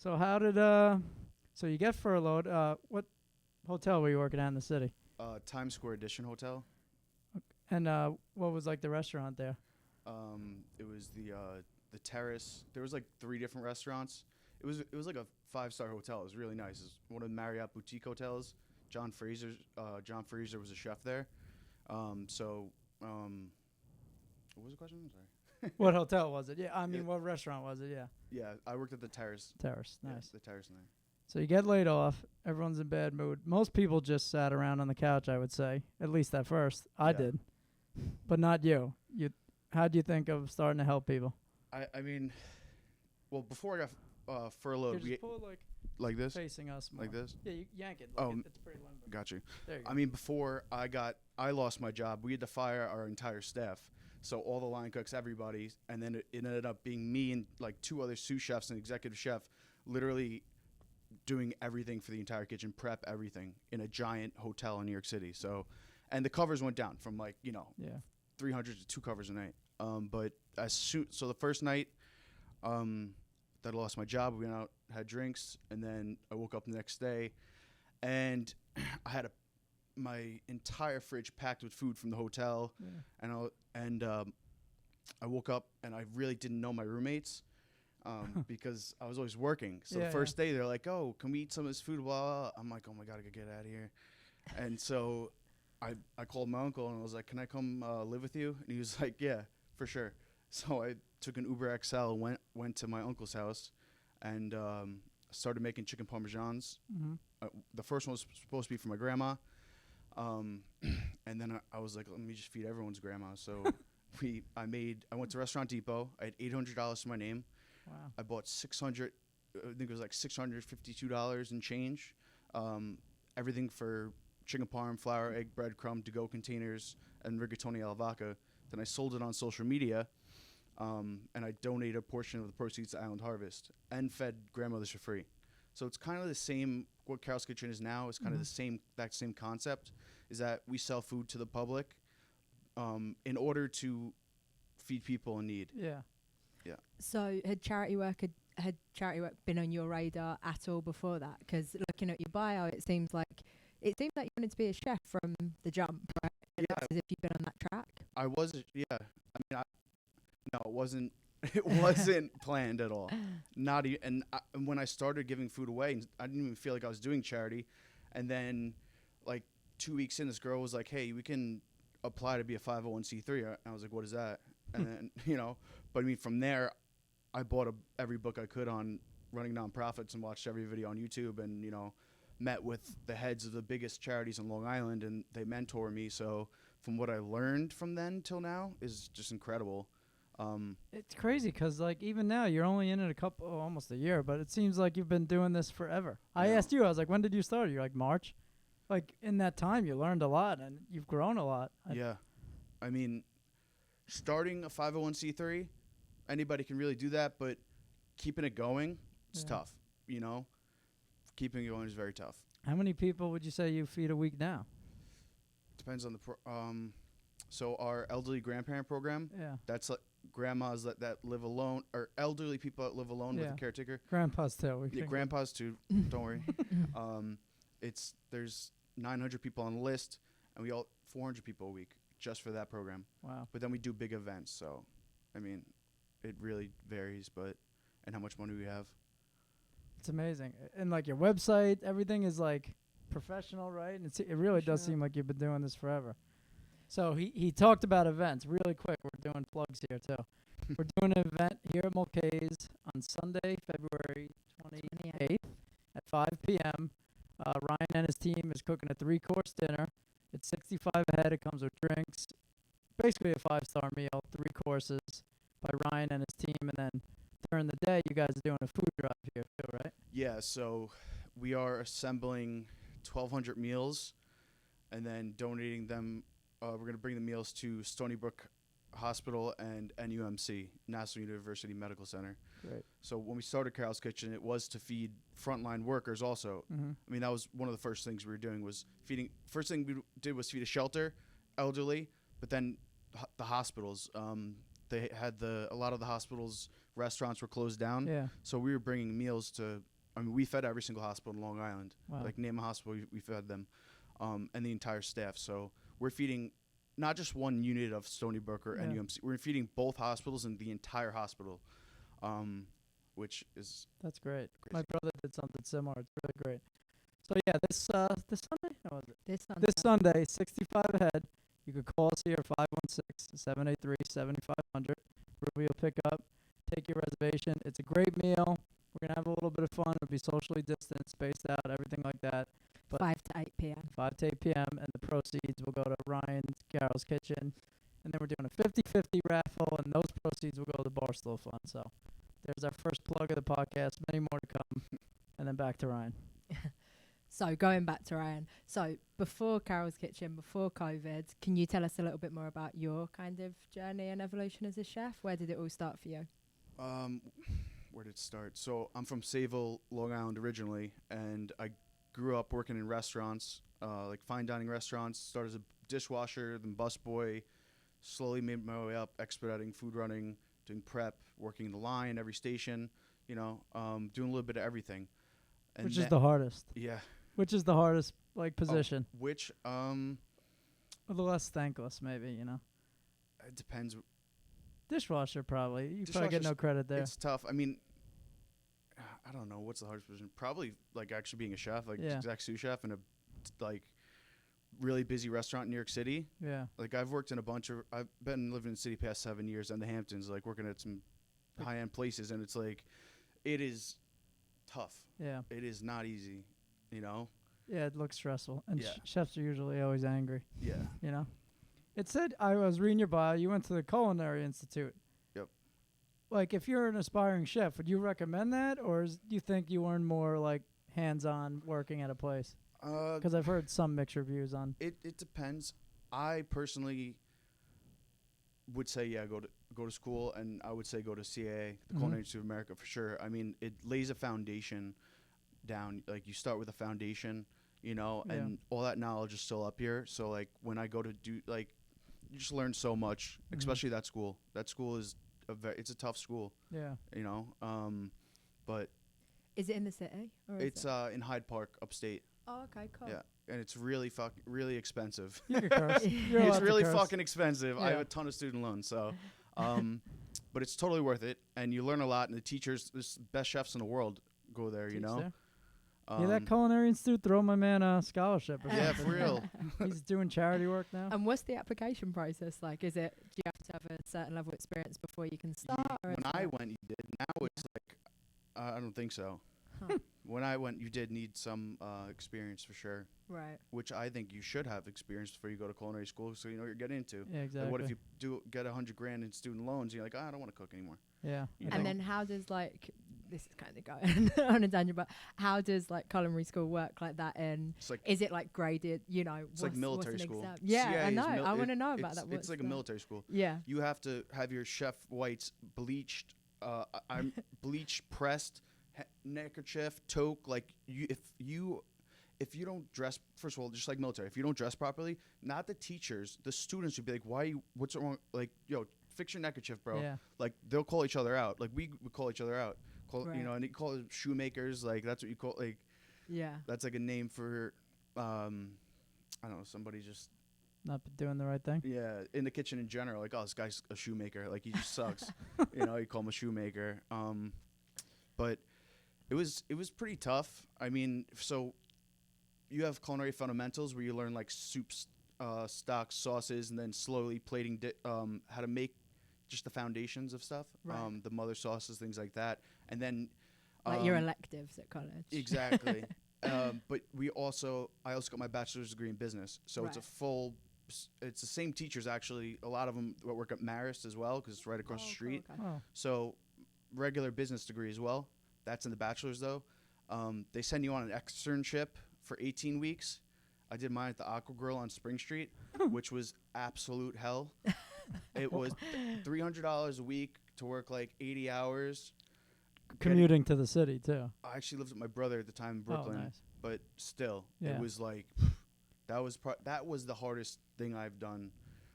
So how did so you get furloughed? What hotel were you working at in the city? Times Square Edition Hotel. And what was like the restaurant there? It was the Terrace. There was like 3 different restaurants. It was like a 5-star hotel. It was really nice. It was one of the Marriott boutique hotels. John Fraser was a chef there. What was the question? I'm sorry. What hotel was it? Yeah, I mean, It- what restaurant was it? Yeah, Yeah, I worked at the Terrace. Terrace. Yeah, Nice. the Terrace in there. So you get laid off. Everyone's in bad mood. Most people just sat around on the couch, I would say. At least at first. I Yeah. did. But not you. How'd you think of starting to help people? I mean, well, before I got furloughed, Here, just pull it like this, facing us more. like this. Yeah, you yank it. Like Oh, it's pretty limber. Got you. There you go. I mean, before I lost my job, we had to fire our entire staff. So all the line cooks, everybody, and then it ended up being me and like 2 other sous chefs and executive chef, literally doing everything for the entire kitchen, prep everything in a giant hotel in New York City. So, and the covers went down from like Yeah. 300 to 2 covers a night. But so the first night that I lost my job, we went out, had drinks, and then I woke up the next day, and I had my entire fridge packed with food from the hotel, Yeah. and I woke up and I really didn't know my roommates because I was always working. So Yeah, the first day they're like, "Oh, can we eat some of this food?" Blah, blah, blah. I'm like, "Oh my god, I gotta get out of here." And so I called my uncle and I was like, "Can I come live with you?" And he was like, "Yeah, for sure." So I took an Uber XL, went to my uncle's house, and started making chicken parmesans. Mm-hmm. The first one was supposed to be for my grandma, and then I was like, let me just feed everyone's grandma. So I went to Restaurant Depot. I had $800 to my name. Wow. I bought I think it was like $652 and change. Everything for chicken parm, flour, egg, breadcrumb, to-go containers, and rigatoni alla vodka. Then I sold it on social media, and I donated a portion of the proceeds to Island Harvest and fed grandmothers for free. So it's kind of the same. What Carroll's Kitchen is now is kind of that same concept. Is that we sell food to the public in order to feed people in need. Yeah. Yeah. So had charity work been on your radar at all before that? Because looking at your bio, it seems like you wanted to be a chef from the jump, right? And Yeah. that's as if you've been on that track. I was, yeah. I mean, no, it wasn't. It wasn't planned at all. Not even. And when I started giving food away, I didn't even feel like I was doing charity. And then, like 2 weeks in, this girl was like, "Hey, we can apply to be a 501c3." And I was like, "What is that?" And then but I mean, from there, I bought every book I could on running nonprofits and watched every video on YouTube, and met with the heads of the biggest charities in Long Island, and they mentor me. So from what I learned from then till now is just incredible. It's crazy because, like, even now you're only in it almost a year, but it seems like you've been doing this forever. I Yeah. asked you, I was like, when did you start? You're like, March. Like, in that time, you learned a lot and you've grown a lot. Yeah. I mean, starting a 501c3, anybody can really do that, but keeping it going, it's Yeah. tough. Keeping it going is very tough. How many people would you say you feed a week now? Depends on so our elderly grandparent program, Yeah. that's like grandmas that live alone, or elderly people that live alone with Yeah. a caretaker. Grandpa's too. We Yeah, can- grandpas too. Don't worry. There's 900 people on the list, and we all 400 people a week just for that program. Wow. But then we do big events, so I mean, it really varies, and how much money we have. It's amazing. And, like, your website, everything is, like, professional, right? And it really does Sure. seem like you've been doing this forever. So he talked about events really quick. We're doing plugs here, too. We're doing an event here at Mulcahy's on Sunday, February 28th at 5 p.m. Ryan and his team is cooking a 3-course dinner. It's $65 a head. It comes with drinks. Basically a 5-star meal, 3 courses by Ryan and his team. And then during the day, you guys are doing a food drive here, too, right? Yeah, so we are assembling 1,200 meals and then donating them. We're going to bring the meals to Stony Brook Hospital and NUMC, National University Medical Center. Great. So when we started Carroll's Kitchen, it was to feed frontline workers also. Mm-hmm. I mean, that was one of the first things we were doing was feeding. First thing we did was feed a shelter, elderly, but then the hospitals. They had a lot of the hospitals' restaurants were closed down. Yeah. So we were bringing meals to I mean, we fed every single hospital in Long Island. Wow. Like, name a hospital, we fed them, and the entire staff. So we're feeding not just one unit of Stony Brook or Yeah. NUMC. We're feeding both hospitals and the entire hospital, which is That's great. crazy. My brother did something similar. It's really great. So yeah, this Sunday, how was it? This This Sunday, 65 ahead. You could call us here, 516-783-7500. Ruby will pick up, take your reservation. It's a great meal. We're going to have a little bit of fun. It'll be socially distanced, spaced out, everything like that. But 5 to 8 p.m. 5 to 8 p.m. and the proceeds will go to Ryan's Carroll's Kitchen. And then we're doing a 50-50 raffle, and those proceeds will go to the Barstool Fund. So there's our first plug of the podcast. Many more to come. And then back to Ryan. So going back to Ryan, so before Carroll's Kitchen, before COVID, can you tell us a little bit more about your kind of journey and evolution as a chef? Where did it all start for you? Where did it start? So I'm from Sayville, Long Island originally, and I grew up working in restaurants, like fine dining restaurants. Started as a dishwasher, then busboy. Slowly made my way up, expediting, food running, doing prep, working the line, every station. You know, doing a little bit of everything. And Which is the hardest. yeah. Which is the hardest, like, position. Which Or the less thankless, maybe, you know. it depends. Dishwasher, probably. You probably get Dishwasher's- no credit there. It's tough. I mean, I don't know what's the hardest position. Probably like actually being a chef, like Yeah. exec sous chef in a like really busy restaurant in New York City. Yeah. Like I've worked in a bunch of. I've been living in the city past 7 years in the Hamptons, like working at some high end places, and it's like it is tough. Yeah. It is not easy, you know. Yeah, it looks stressful. And Yeah. chefs are usually always angry, Yeah. you know. It said, I was reading your bio, you went to the Culinary Institute. Yep. Like, if you're an aspiring chef, would you recommend that? Or do you think you earn more, like, hands-on working at a place? Because I've heard some mixed reviews on. It depends. I personally would say go to school, and I would say go to CAA, the Culinary Institute of America, for sure. I mean, it lays a foundation down. Like you start with a foundation, you know, Yeah. and all that knowledge is still up here. So like when I go to do like, you just learn so much, especially that school. That school is it's a tough school, Yeah. you know. But Is it in the city? Or it's is it? in Hyde Park, upstate. Oh, okay, cool. Yeah, and it's really really expensive. You can curse. You're allowed It's to really curse. fucking expensive. I have Yeah. a ton of student loans, so, but it's totally worth it, and you learn a lot. And the teachers, the best chefs in the world, go there. You Teach know. there. Yeah, that Culinary Institute, throw my man a scholarship. Or Yeah, something. for real. He's doing charity work now. And what's the application process like? Is it, do you have to have a certain level of experience before you can start? Or When is I it- went, you did. Now it's like, I don't think so. Huh. When I went, you did need some experience for sure, Right. which I think you should have experience before you go to culinary school, so you know what you're getting into. Yeah, exactly. Like, what if you do get $100,000 in student loans? And you're like, I don't want to cook anymore. Yeah. You And know? then how does like, this is kind of going on a tangent, but how does like culinary school work like that? And It's like is it like graded, you know? it's like military school. Yeah, CIA I is know. I want to it- know about that. It's What's like a that? military school. Yeah. You have to have your chef whites bleached, I'm bleached, pressed, neckerchief, toque. Like if you don't dress, first of all, just like military, if you don't dress properly, not the teachers, the students would be like, what's wrong? Like, yo, fix your neckerchief, bro. Yeah. Like they'll call each other out. Like we would call each other out. Right. You know, and you call it shoemakers. Like that's what you call like. Yeah. That's like a name for, I don't know, somebody just. Not doing the right thing. Yeah, in the kitchen in general, like, oh, this guy's a shoemaker. Like, he just sucks. You know, you call him a shoemaker. But it was pretty tough. I mean, so you have culinary fundamentals where you learn, like, soups, stocks, sauces, and then slowly plating how to make just the foundations of stuff. Right. The mother sauces, things like that. And then... Like your electives at college. Exactly. But I also got my bachelor's degree in business. So it's a full... It's the same teachers, actually. A lot of them work at Marist as well, because it's right across the street. Okay. Oh. So regular business degree as well. That's in the bachelor's, though. They send you on an externship for 18 weeks. I did mine at the Aqua Grill on Spring Street, which was absolute hell. It was $300 a week to work like 80 hours. Commuting to the city, too. I actually lived with my brother at the time in Brooklyn, Oh, nice. but still, Yeah. it was like that was the hardest thing I've done.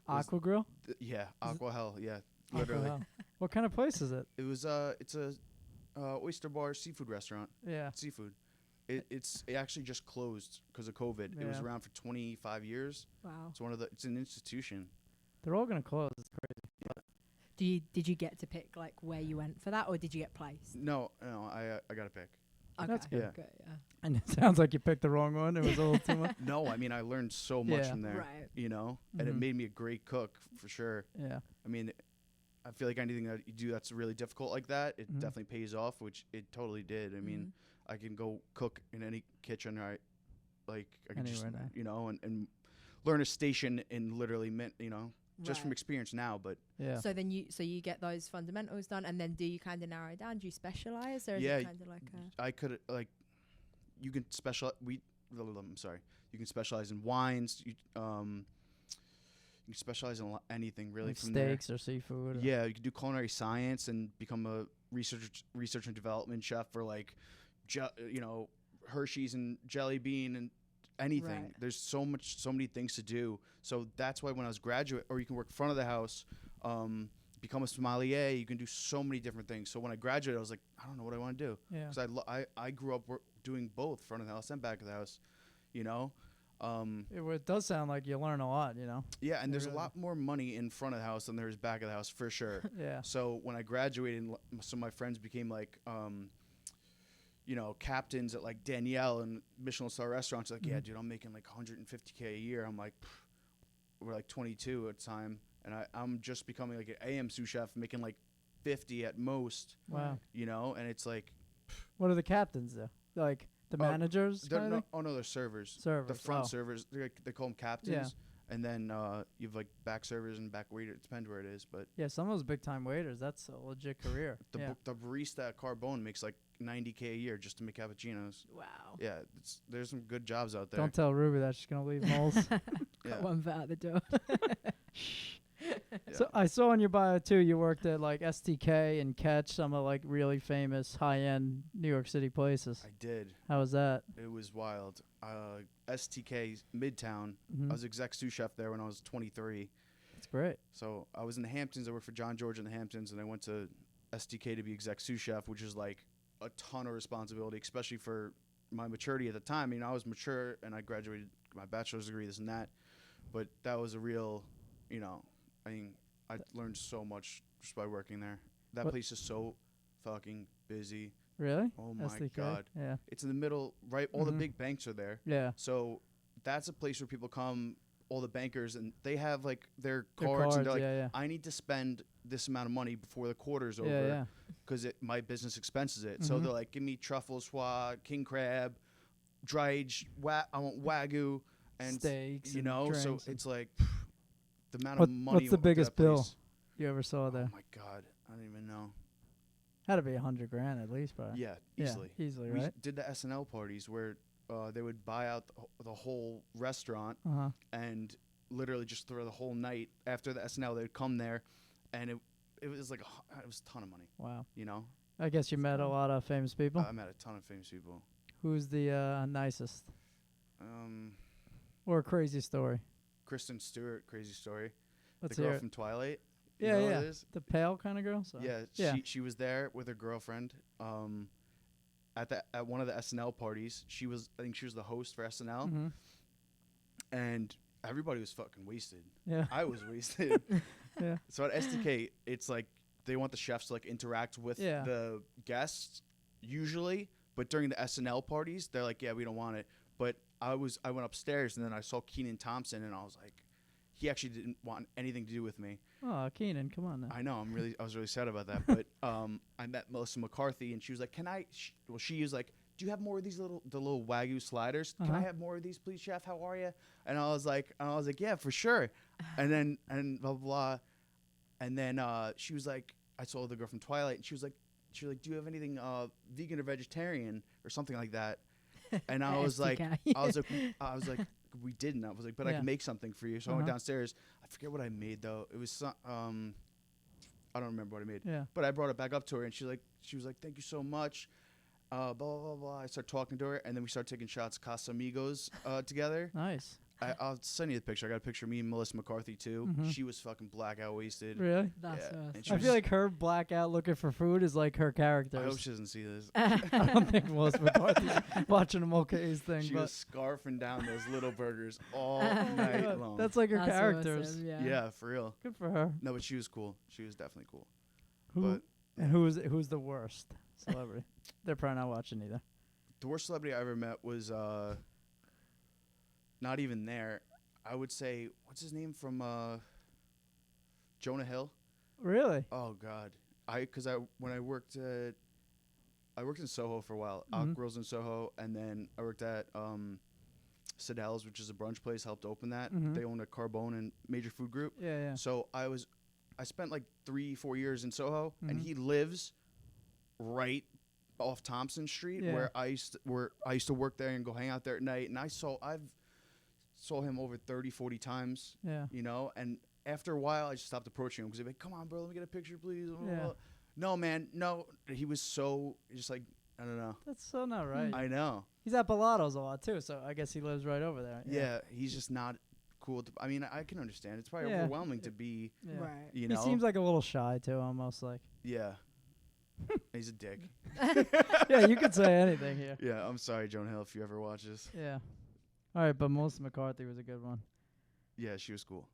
Was Aqua Grill? yeah, Is it- Aqua Hell, yeah, Aqua literally. Hell. What kind of place is it? It was it's a oyster bar, seafood restaurant. Yeah. Seafood. It actually just closed because of COVID. It was Yeah. around for 25 years. Wow. It's an institution. They're all gonna close. It's crazy. Did you get to pick like where you went for that, or did you get placed? No, I got to pick. Okay. That's good. Yeah. And it sounds like you picked the wrong one. It was a little too much. No, I mean I learned so much Yeah. from there. Right. And it Mhm. made me a great cook for sure. Yeah. I mean, I feel like anything that you do that's really difficult like that, it Mhm. definitely pays off, which it totally did. I mean, I can go cook in any kitchen. I can just Anywhere now. and learn a station in literally just from Right. experience now. But Yeah. So then you get those fundamentals done, and then do you kind of narrow down? Do you specialize, or is Yeah, it kind of like a I could you can I'm sorry. You can specialize in wines. You can specialize in anything really Like from there. steaks or seafood. Or Yeah, you can do culinary science and become a research and development chef for like, Hershey's and Jelly Bean and anything. Right. There's so many things to do. So that's why when I was graduate, or you can work front of the house, become a sommelier. You can do so many different things. So when I graduated, I was like, I don't know what I want to do Yeah. because I grew up doing both front of the house and back of the house, It does sound like you learn a lot. Yeah, and It there's a really- lot more money in front of the house than there is back of the house for sure. Yeah. So when I graduated, some of my friends became like, captains at like Danielle and Michelin star restaurants. Like, yeah, Mhm. dude, I'm making like 150K a year. I'm like, we're like 22 at the time, and I'm just becoming like an AM sous chef, making like 50 at most. Wow. And it's like, What are the captains though? Like the Oh, managers? Kind of thing? they're servers. Servers. The front oh. servers, they call them captains. And then you have like back servers and back waiter. It depends where it is, but Yeah, some of those big time waiters. That's a legit career. Yeah. the barista at Carbone makes like 90K a year just to make cappuccinos. wow? Yeah, there's some good jobs out there. Don't tell Ruby that she's gonna leave Moles. Got Yeah. one foot out the door. So I saw in your bio too, you worked at like STK and Catch, some of like really famous high-end New York City places. I did. How was that? It was wild. STK Midtown. Mhm. I was exec sous chef there when I was 23. That's great. So I was in the Hamptons. I worked for John George in the Hamptons, and I went to STK to be exec sous chef, which is like a ton of responsibility, especially for my maturity at the time. I mean, I was mature, and I graduated my bachelor's degree, this and that. But that was a real, I learned so much just by working there. That What- place is so fucking busy. Really? Oh my STK? God. Yeah. It's in the middle, right? All the Mhm. big banks are there. Yeah. So that's a place where people come, all the bankers, and they have like their Their cards, and they're like, yeah. I need to spend this amount of money before the quarter's Yeah, over yeah. because my business expenses it. So Mhm. they're like, give me truffle soie, king crab, dry aged, I want wagyu, and Steaks. so drinks and- it's like the amount What- of money. what's the went to biggest that bill place. you ever saw Oh there? my God, I don't even know. Had to be $100,000 at least, probably. Yeah, easily. Yeah, easily, We right? did the SNL parties where they would buy out the whole restaurant Uh-huh. and literally just throw the whole night after the SNL. They would come there, and it was like it was a ton of money. Wow. I I guess you met a lot of famous people. met a ton of famous people. Who's the nicest? Um, Or a crazy story? Kristen Stewart, crazy story. Let's the hear girl it. from Twilight. You Yeah, know who yeah. it is? The pale kind of girl? So. Yeah, Yeah. she was there with her girlfriend. At one of the SNL parties, I think she was the host for SNL, Mm-hmm. and everybody was fucking wasted. Yeah. I was wasted. Yeah. So at STK, it's like they want the chefs to like interact with Yeah. the guests usually, but during the SNL parties, they're like, yeah, we don't want it. But I went upstairs and then I saw Kenan Thompson and I was like, he actually didn't want anything to do with me. Oh, Keenan, come on now. I know, I was really sad about that. But I met Melissa McCarthy and she was like, she was like, do you have more of these little Wagyu sliders? Can I Uh-huh. have more of these, please, chef? How are you? And I was like, yeah, for sure. And blah, blah, blah. And then she was like, I saw the girl from Twilight, and she was like, do you have anything vegan or vegetarian or something like that? And I was like, we didn't. I was like, but I Yeah. can make something for you. So I went Uh-huh. downstairs. I forget what I made though. It was I don't remember what I made. Yeah. But I brought it back up to her, and she was like, thank you so much. Blah blah blah blah. I started talking to her, and then we started taking shots Casamigos together. Nice. I'll send you the picture. I got a picture of me and Melissa McCarthy too. Mhm. She was fucking blackout wasted. Really? That's Yeah, awesome. and she I was- feel like her blackout looking for food is like her character. I hope she doesn't see this. I don't think Melissa McCarthy's watching a Mulcahy's thing, She but was scarfing down those little burgers all Oh my night God, long. that's like her That's characters. awesome, yeah, for real. Good for her. No, but she was cool. She was definitely cool. Who But and who's the worst celebrity? They're probably not watching either. the worst celebrity I ever met was not even there. I would say, what's his name from Jonah Hill? Really? Oh God, when I worked in Soho for a while. Mhm. Aqua Grill's in Soho, and then I worked at Siddell's, which is a brunch place. Helped open that. Mhm. They own a Carbone and Major Food Group. Yeah, yeah. So I spent like 3-4 years in Soho, and Mhm. he lives right off Thompson Street, Yeah. where I used to work there and go hang out there at night. And I've saw him over 30-40 times, Yeah. you know. And after a while, I just stopped approaching him because he'd be like, "Come on, bro, let me get a picture, please." Yeah. No, man, no. He was so just like, I don't know. That's so not right. I know. He's at Bellato's a lot too, so I guess he lives right over there. Yeah, he's just not cool. I mean, I can understand. It's probably Yeah. overwhelming to be, Yeah. Right. you He know. seems like a little shy too, almost like. Yeah. He's a dick. Yeah, you could say anything here. Yeah, I'm sorry, Jonah Hill, if you ever watch this. Yeah. All right, but Melissa McCarthy was a good one. Yeah, she was cool.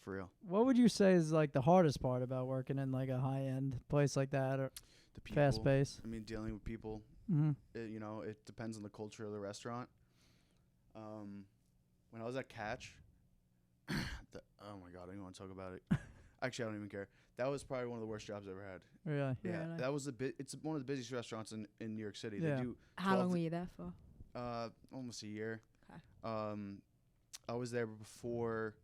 For real. What would you say is like the hardest part about working in like a high-end place like that or The people. fast pace? I mean, dealing with people, Mm-hmm. you know, it depends on the culture of the restaurant. When I was at Catch, oh my God, I don't even want to talk about it. Actually, I don't even care. That was probably one of the worst jobs I ever had. Really? Yeah, Really? that was it's one of the busiest restaurants in New York City. Yeah. They do How 12 long were you there for? almost a year. Okay. I was there before,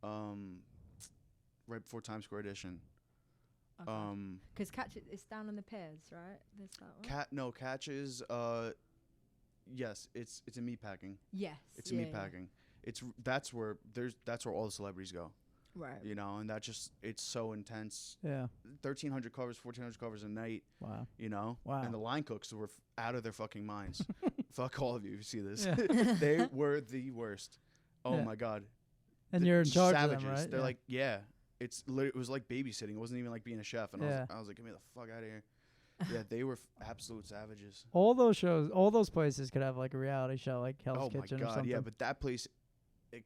right before Times Square Edition. Because Catch it's down on the piers, right? There's that one. Catch is yes, it's a meat packing. Yes. It's a meat packing. That's where all the celebrities go. Right. You know, and it's so intense. Yeah. 1,300 covers, 1,400 covers a night. Wow. You know. Wow. And the line cooks were out of their fucking minds. Fuck all of you who see this. Yeah. They were the worst. Oh Yeah. my God. And you're in charge Savages. of them, right? They're Yeah. like, yeah. It was like babysitting. It wasn't even like being a chef. And Yeah. I was like, get me the fuck out of here. Yeah, they were absolute savages. all those shows, all those places could have like a reality show, like Hell's Oh my Kitchen or God, something. yeah. But that place,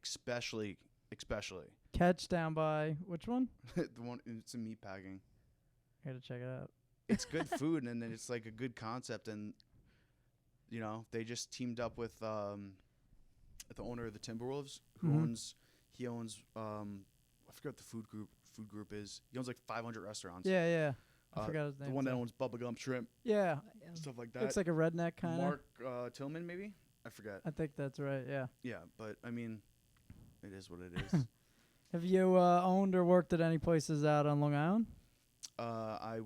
especially. Catch down by which one? The one, it's a meat packing. I gotta check it out. It's good food, and then it's like a good concept, and you know they just teamed up with the owner of the Timberwolves, who Mhm. owns I forget what the food group is. He owns like 500 restaurants. Yeah, yeah. I Uh, forgot his name. the one that too. owns Bubblegum Shrimp, Yeah, stuff like that. looks like a redneck kind of. Mark Tillman, maybe, I forget. I think that's right. Yeah. Yeah, but I mean, it is what it is. Have you owned or worked at any places out on Long Island? I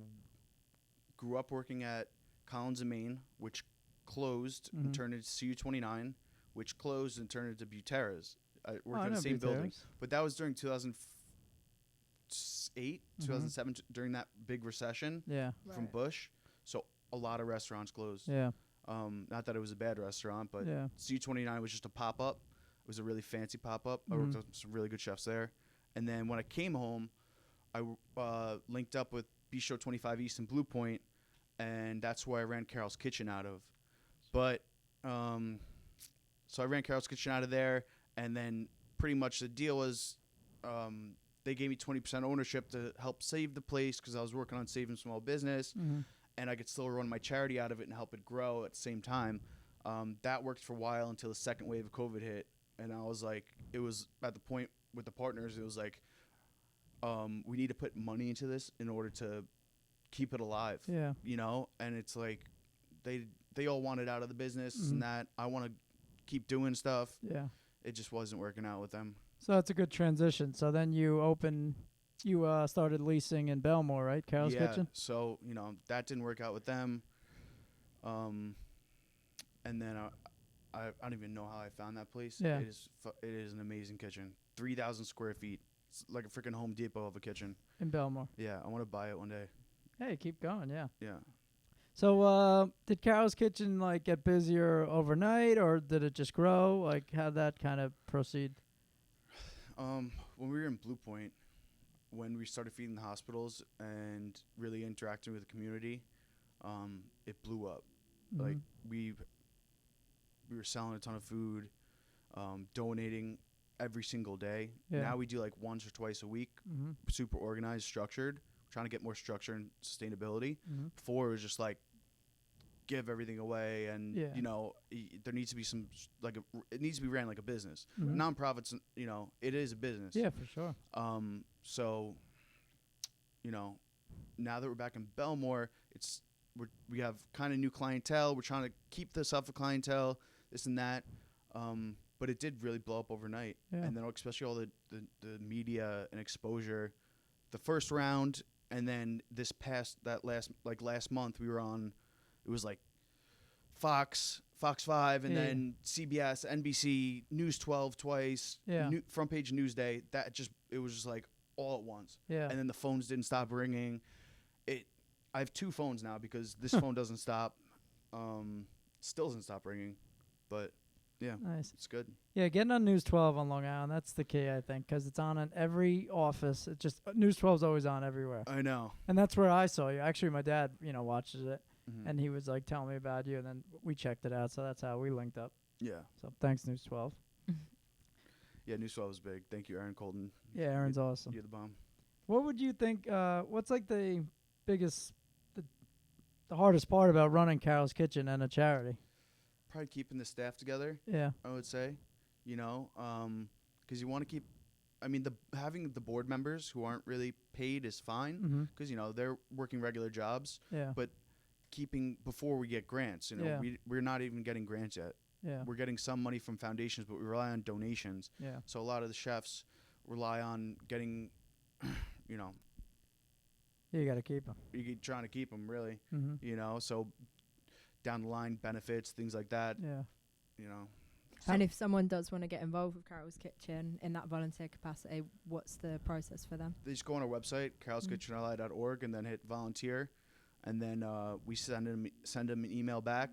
grew up working at Collins and Maine, which closed Mhm. and turned into CU29, which closed and turned into Butera's. I worked Oh, I in the know same building, Buteros. but that was during 2008, Mhm. 2007, during that big recession Yeah. from Bush. So a lot of restaurants closed. Yeah. Not that it was a bad restaurant, but Yeah. CU29 was just a pop-up. It was a really fancy pop-up. I worked Mhm. with some really good chefs there. And then when I came home, I linked up with Bistro 25 East in Blue Point, and that's where I ran Carroll's Kitchen out of. But so I ran Carroll's Kitchen out of there, and then pretty much the deal was they gave me 20% ownership to help save the place because I was working on saving small business, Mhm. and I could still run my charity out of it and help it grow at the same time. That worked for a while until the second wave of COVID hit, and I was like, it was at the point with the partners, it was like, we need to put money into this in order to keep it alive. Yeah. You know, and it's like they all wanted out of the business Mhm. and that I want to keep doing stuff. Yeah. It just wasn't working out with them. So that's a good transition. So then you started leasing in Belmore, right? Carroll's Kitchen? So, you know, that didn't work out with them. And then I don't even know how I found that place. Yeah. It is an amazing kitchen. 3,000 square feet. It's like a freaking Home Depot of a kitchen. In Belmore. Yeah, I want to buy it one day. Hey, keep going, yeah. Yeah. So did Carroll's Kitchen like get busier overnight or did it just grow? Like how'd that kind of proceed? When we were in Blue Point, when we started feeding the hospitals and really interacting with the community, it blew up. Mhm. Like we were selling a ton of food, donating every single day. Yeah. Now we do like once or twice a week, Mhm. super organized, structured. Trying to get more structure and sustainability. Mhm. Before it was just like give everything away, and Yeah. there needs to be some it needs to be ran like a business. Mhm. Nonprofits, it is a business. Yeah, for sure. So, now that we're back in Belmore, we have kind of new clientele. We're trying to keep the Suffolk clientele, this and that. But it did really blow up overnight. Yeah. And then especially all the media and exposure, the first round, and then last month we were on, it was like Fox 5, and Yeah. then CBS, NBC, News 12 twice, Yeah. front page Newsday. It was just like all at once. Yeah. And then the phones didn't stop ringing. I have 2 phones now because this phone doesn't stop. Still doesn't stop ringing, but yeah, Nice. it's good. Yeah, getting on News 12 on Long Island, that's the key, I think, because it's on in every office. It just News 12's always on everywhere. I know. And that's where I saw you. Actually, my dad, watches it, Mhm. and he was like telling me about you, and then we checked it out, so that's how we linked up. Yeah, So thanks, News 12. yeah. News 12 is big. Thank you, Aaron Colton. Yeah, Aaron's awesome. You're the bomb. What would you think, what's like the biggest, the hardest part about running Carroll's Kitchen and a charity? Probably keeping the staff together. Yeah. I would say, because you want to keep. I mean, having the board members who aren't really paid is fine Mm-hmm. because they're working regular jobs. Yeah. But keeping before we get grants, Yeah. we're not even getting grants yet. Yeah. We're getting some money from foundations, but we rely on donations. Yeah. So a lot of the chefs rely on getting, You got to keep them. trying to keep them really. Mm-hmm. So down the line benefits, things like that. Yeah. So And if someone does want to get involved with Carroll's Kitchen in that volunteer capacity, what's the process for them? they just go on our website, carolskitchenli.org, and then hit volunteer, and then we send them an email back.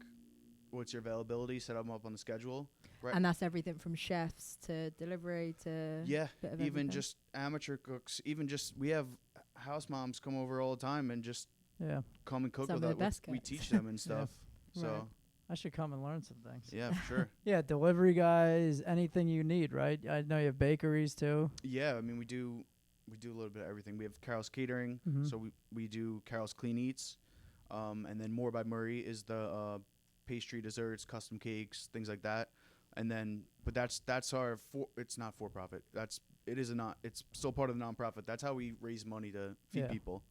What's your availability? Set them up on the schedule. Right. And that's everything from chefs to delivery to Yeah, bit of even everything. just amateur cooks. Even just we have house moms come over all the time and just Yeah. come and cook Some with of us. the best We cooks. teach them and stuff. So Right. I should come and learn some things. yeah, for sure. Yeah, delivery guys, anything you need, right? I know you have bakeries too. Yeah, I mean we do a little bit of everything. We have Carroll's Catering, Mhm. so we do Carroll's Clean Eats, and then More by Murray is the pastry, desserts, custom cakes, things like that. And then, but that's our it's not for profit. It's still part of the nonprofit. That's how we raise money to feed Yeah. people.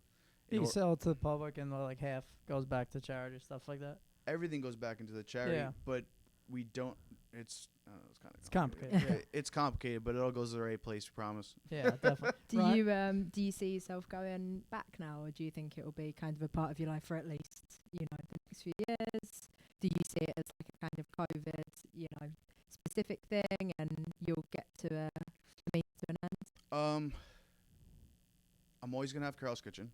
You Or- sell it to the public, and like half goes back to charity, stuff like that. everything goes back into the charity, Yeah. but we don't. It's kind of It's complicated. It's complicated, but it all goes to the right place. We promise. Yeah, definitely. Do you see yourself going back now, or do you think it will be kind of a part of your life for at least the next few years? Do you see it as like a kind of COVID specific thing, and you'll get to a means to an end? I'm always gonna have Carroll's Kitchen.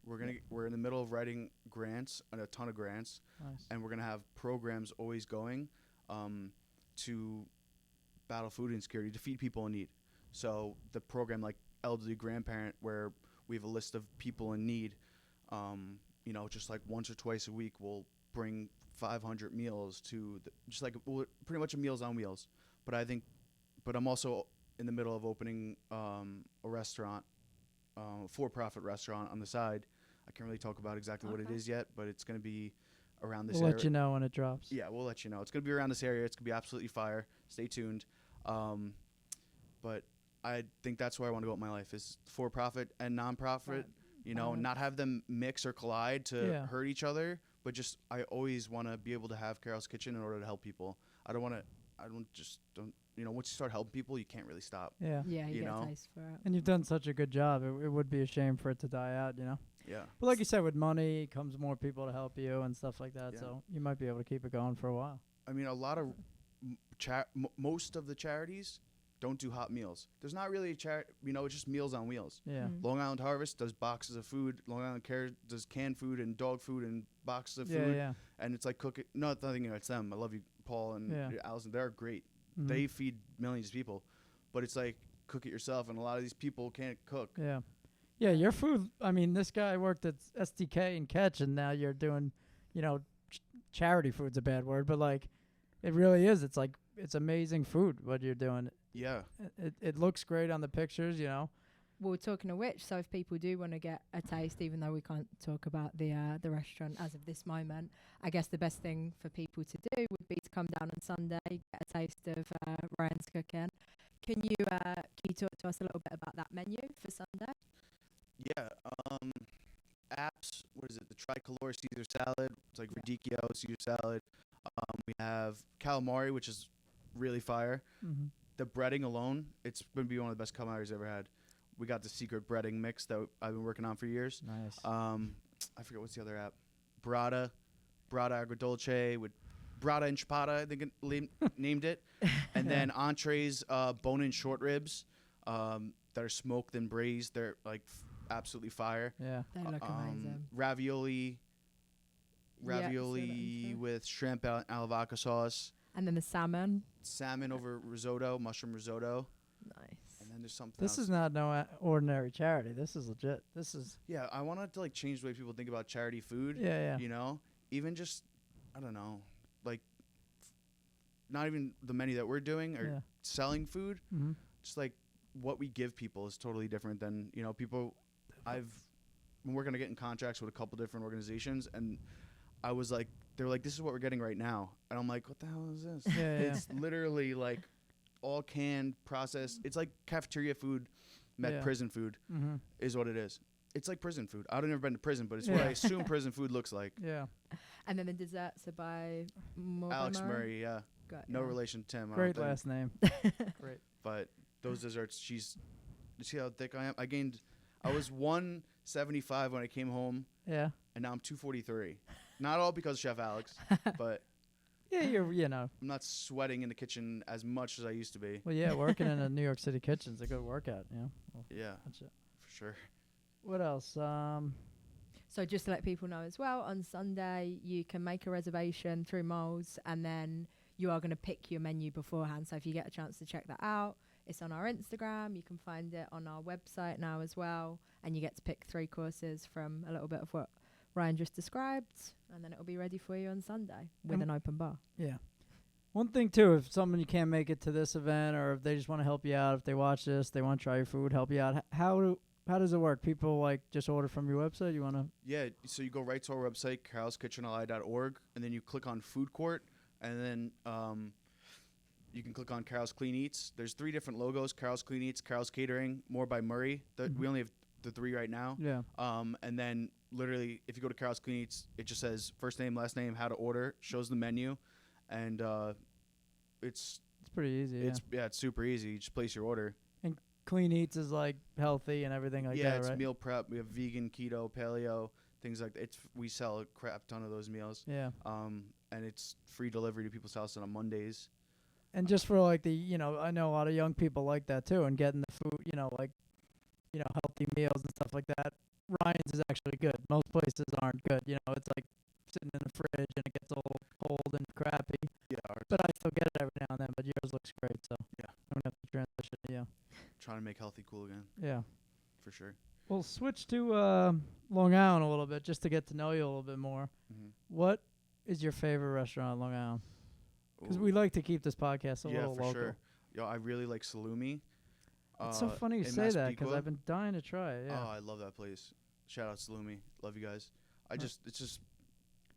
We're in the middle of writing grants, and a ton of grants, Nice. and we're gonna have programs always going to battle food insecurity, to feed people in need. So the program like Elderly Grandparent, where we have a list of people in need, just like once or twice a week we'll bring 500 meals to pretty much a Meals on Wheels. But I'm also in the middle of opening a restaurant, for-profit restaurant on the side. I can't really talk about exactly what it Okay. is yet, but it's going to be around this We'll area. let you know when it drops. Yeah, we'll let you know. It's going to be around this area. It's going to be absolutely fire. Stay tuned. But I think that's where I want to go with my life, is for-profit and non-profit. Right. Not have them mix or collide to Yeah. hurt each other, but just I always want to be able to have Carroll's Kitchen in order to help people. Once you start helping people, you can't really stop. Yeah. Yeah, you You get know? a taste for it. And you've done such a good job. It would be a shame for it to die out, Yeah. But like you said, with money comes more people to help you and stuff like that. Yeah. So you might be able to keep it going for a while. I mean, a lot of most of the charities don't do hot meals. There's not really it's just Meals on Wheels. Yeah. Mm. Long Island Harvest does boxes of food. Long Island Care does canned food and dog food and boxes of Yeah. food. Yeah. And it's like cooking. No, it's nothing against them. I love you, Paul and Yeah. Allison. They're great. Mhm. They feed millions of people. But it's like cook it yourself, and a lot of these people can't cook. Yeah. Yeah, your food, I mean, this guy worked at STK and Catch, and now you're doing, charity food's a bad word, but, like, it really is. It's, like, it's amazing food, what you're doing. Yeah. It looks great on the pictures, Well, talking of which, so if people do want to get a taste, even though we can't talk about the restaurant as of this moment, I guess the best thing for people to do would be to come down on Sunday, get a taste of Ryan's cooking. Can you talk to us a little bit about that menu for Sunday? Yeah. Apps. What is it? The tricolor Caesar salad. It's like radicchio Caesar salad. We have calamari, which is really fire. Mm-hmm. The breading alone, it's going to be one of the best calamari I've ever had. We got the secret breading mix that I've been working on for years. Nice. I forget what's the other app. Brada agrodolce with Brada and Chapata, I think it named it. And then entrees, bone-in short ribs that are smoked and braised. They're like absolutely fire. Yeah. They look amazing. Ravioli Yeah, with shrimp and alavaca sauce. And then the salmon. Salmon over risotto, mushroom risotto. Nice. And then there's something This else. is not no ordinary charity. This is legit. This is. Yeah, I wanted to like change the way people think about charity food. Yeah. You know, even just, I don't know, like not even the menu that we're doing or selling food. Mm-hmm. Just like what we give people is totally different than, people. I've been working on getting contracts with a couple different organizations, and I was like, they were like, this is what we're getting right now. And I'm like, what the hell is this? Yeah. It's literally like all canned, processed. It's like cafeteria food, prison food is what it is. It's like prison food. I've never been to prison, but it's what I assume prison food looks like. Yeah. And then the desserts are by Alex Murray, yeah. No relation to Tim. Great last name. Great. But those desserts, you see how thick I am? I was 175 when I came home. Yeah. And now I'm 243. Not all because of Chef Alex, but yeah, I'm not sweating in the kitchen as much as I used to be. Well, yeah, working in a New York City kitchen's a good workout, Well, yeah, that's it. For sure. What else? So just to let people know as well, on Sunday you can make a reservation through Moles, and then you are going to pick your menu beforehand. So if you get a chance to check that out, it's on our Instagram. You can find it on our website now as well, and you get to pick 3 courses from a little bit of what Ryan just described, and then it'll be ready for you on Sunday with an open bar. Yeah. One thing too, if someone can't make it to this event, or if they just want to help you out, if they watch this, they want to try your food, help you out. How does it work? People like just order from your website? You want to? Yeah. So you go right to our website, carrollskitchenli.org, and then you click on food court, and then you can click on Carroll's Clean Eats. There's 3 different logos: Carroll's Clean Eats, Carroll's Catering, More by Murray. We only have the 3 right now. Yeah. And then literally, if you go to Carroll's Clean Eats, it just says first name, last name, how to order, shows the menu, and it's pretty easy. It's super easy. You just place your order. And Clean Eats is like healthy and everything like that, right? Yeah, it's meal prep. We have vegan, keto, paleo, things like that. We sell a crap ton of those meals. Yeah. And it's free delivery to people's houses on Mondays. And just for like the, I know a lot of young people like that too, and getting the food, healthy meals and stuff like that. Ryan's is actually good. Most places aren't good. It's like sitting in the fridge and it gets all cold and crappy. Yeah. But I still get it every now and then. But yours looks great, so yeah, I'm gonna have to transition. Yeah. Trying to make healthy cool again. Yeah. For sure. We'll switch to Long Island a little bit just to get to know you a little bit more. Mm-hmm. What is your favorite restaurant in Long Island? Because we like to keep this podcast a little local. Sure. Yo, I really like Salumi. It's so funny you say that because I've been dying to try it. Yeah. Oh, I love that place. Shout out Salumi. Love you guys. It's just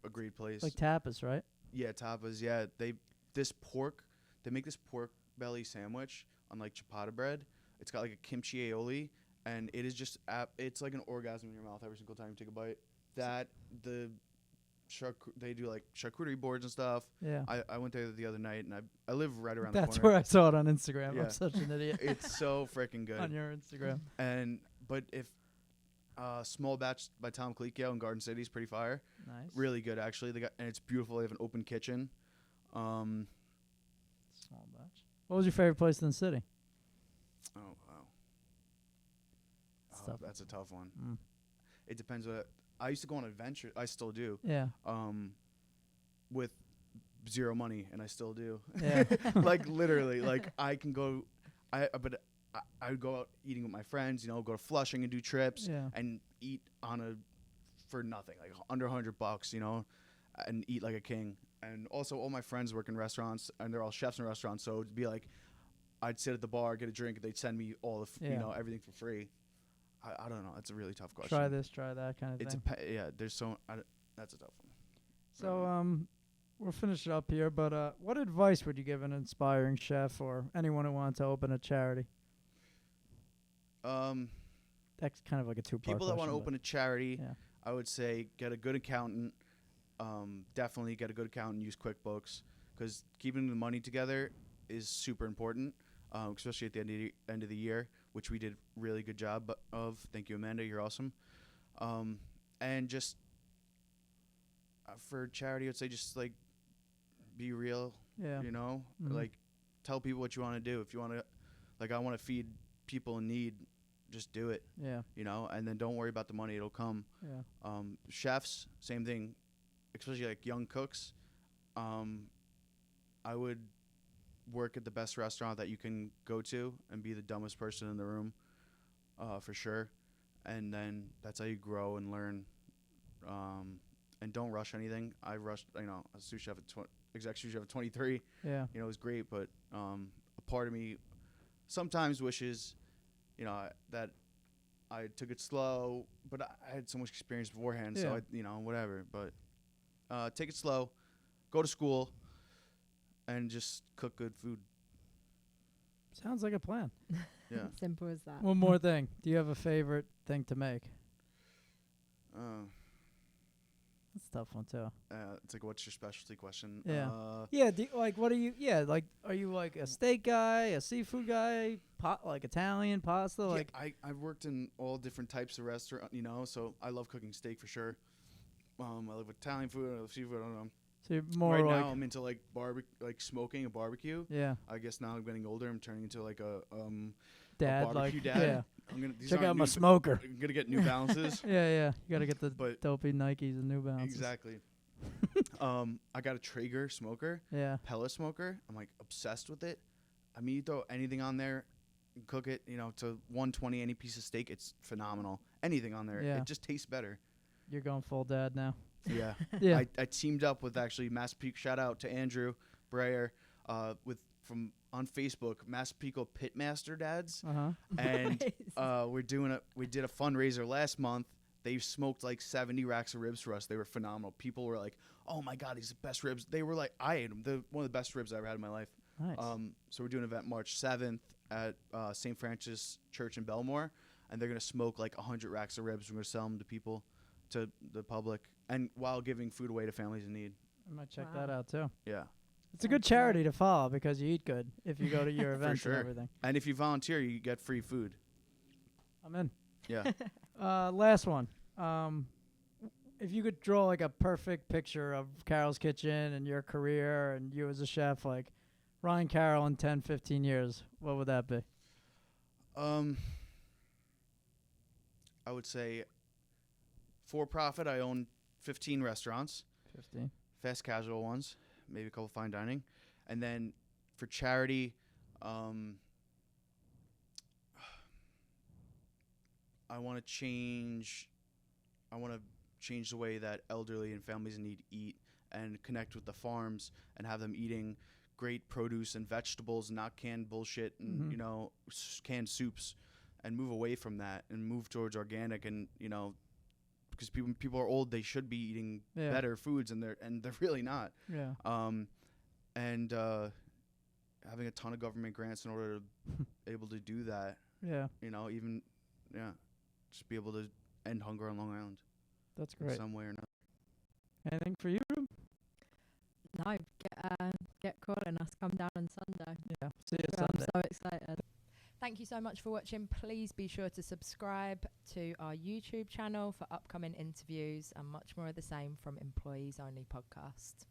a great place. Like tapas, right? Yeah, tapas. Yeah, they make this pork belly sandwich on like ciabatta bread. It's got like a kimchi aioli, and it is just it's like an orgasm in your mouth every single time you take a bite. They do like charcuterie boards and stuff. Yeah. I went there the other night, and I live right around That's the corner. where I saw it on Instagram. Yeah. I'm such an idiot. It's so freaking good. On your Instagram. But if Small Batch by Tom Colicchio in Garden City is pretty fire. Nice. Really good, actually. And it's beautiful. They have an open kitchen. Small Batch. What was your favorite place in the city? Oh, wow. That's a tough one. Mm. It depends. I used to go on adventures. I still do. Yeah. With zero money, and I still do. Yeah. Like literally, like I can go. I I would go out eating with my friends, you know, go to Flushing and do trips Yeah. and eat for nothing, like under $100, you know, and eat like a king. And also all my friends work in restaurants and they're all chefs in restaurants. So it'd be like, I'd sit at the bar, get a drink, and they'd send me all the, you know, everything for free. I don't know. It's a really tough question. Try this, try that kind of thing. There's so, that's a tough one. So, we'll finish it up here, but what advice would you give an aspiring chef or anyone who wants to open a charity? That's kind of like a two-part People that want to question, open a charity, yeah. I would say get a good accountant. Definitely get a good accountant. Use QuickBooks because keeping the money together is super important, especially at the end of the year, which we did really good job of. Thank you, Amanda. You're awesome. And just for charity, I'd say just like be real. Yeah. You know, Mhm. like tell people what you want to do. If you want to, like, I want to feed people in need. Just do it. Yeah. You know, and then don't worry about the money. It'll come. Yeah. Chefs, same thing, especially like young cooks. I would work at the best restaurant that you can go to and be the dumbest person in the room, for sure. And then that's how you grow and learn. And don't rush anything. I rushed, you know, a sous chef exec sous chef at 23. Yeah. You know, it was great, but a part of me sometimes wishes, you know, that I took it slow, but I had so much experience beforehand, so you know, whatever. But take it slow, go to school, and just cook good food. Sounds like a plan. Yeah. Simple as that. One more thing. Do you have a favorite thing to make? That's a tough one too. It's like, what's your specialty question? Yeah. Yeah. What are you? Yeah. Like, are you like a steak guy, a seafood guy, like Italian pasta? Yeah, Like, I've worked in all different types of restaurant, you know, so I love cooking steak for sure. I love Italian food, I love seafood. I don't know. so you're more Right like, now, I'm into like smoking a barbecue. yeah, I guess now I'm getting older. I'm turning into like a dad, barbecue like, dad. yeah. These Check aren't out my new smoker. I'm gonna get New Balances. Yeah. You gotta get the But- dopey Nikes and New Balances. Exactly. I got a Traeger smoker, Yeah. pellet smoker. I'm like obsessed with it. I mean, you throw anything on there, cook it, you know, to 120 any piece of steak. It's phenomenal. Anything on there, Yeah. it just tastes better. You're going full dad now. Yeah. Yeah. I teamed up with actually Massapequa. Shout out to Andrew Breyer, from on Facebook, Massapequa Pitmaster Dads, and we did a fundraiser last month. They smoked like 70 racks of ribs for us. They were phenomenal. People were like, "Oh my God, these are the best ribs." They were like, I ate them. One of the best ribs I ever had in my life. Nice. So we're doing an event March 7th at St. Francis Church in Belmore, and they're gonna smoke like 100 racks of ribs. We're gonna sell them to people, to the public, and while giving food away to families in need. I might check Wow. that out too. Yeah. It's a good charity to follow because you eat good if you go to your events sure. and everything. And if you volunteer, you get free food. I'm in. Yeah. Last one. If you could draw like a perfect picture of Carroll's Kitchen and your career and you as a chef, like Ryan Carroll in 10, 15 years, what would that be? I would say for profit, I own 15 restaurants, 15. fast casual ones, maybe a couple fine dining. And then for charity, I want to change the way that elderly and families in need eat and connect with the farms and have them eating great produce and vegetables, not canned bullshit and, you know, canned soups, and move away from that and move towards organic. And, you know, because people are old, they should be eating better foods, and they're really not. Yeah. And having a ton of government grants in order to able to do that. Yeah. You know, just be able to end hunger on Long Island. That's in great. some way or another. Anything for you? No, get calling us. Come down on Sunday. Yeah. See you I'm Sunday. so excited. Thank you so much for watching. Please be sure to subscribe to our YouTube channel for upcoming interviews and much more of the same from Employees Only Podcast.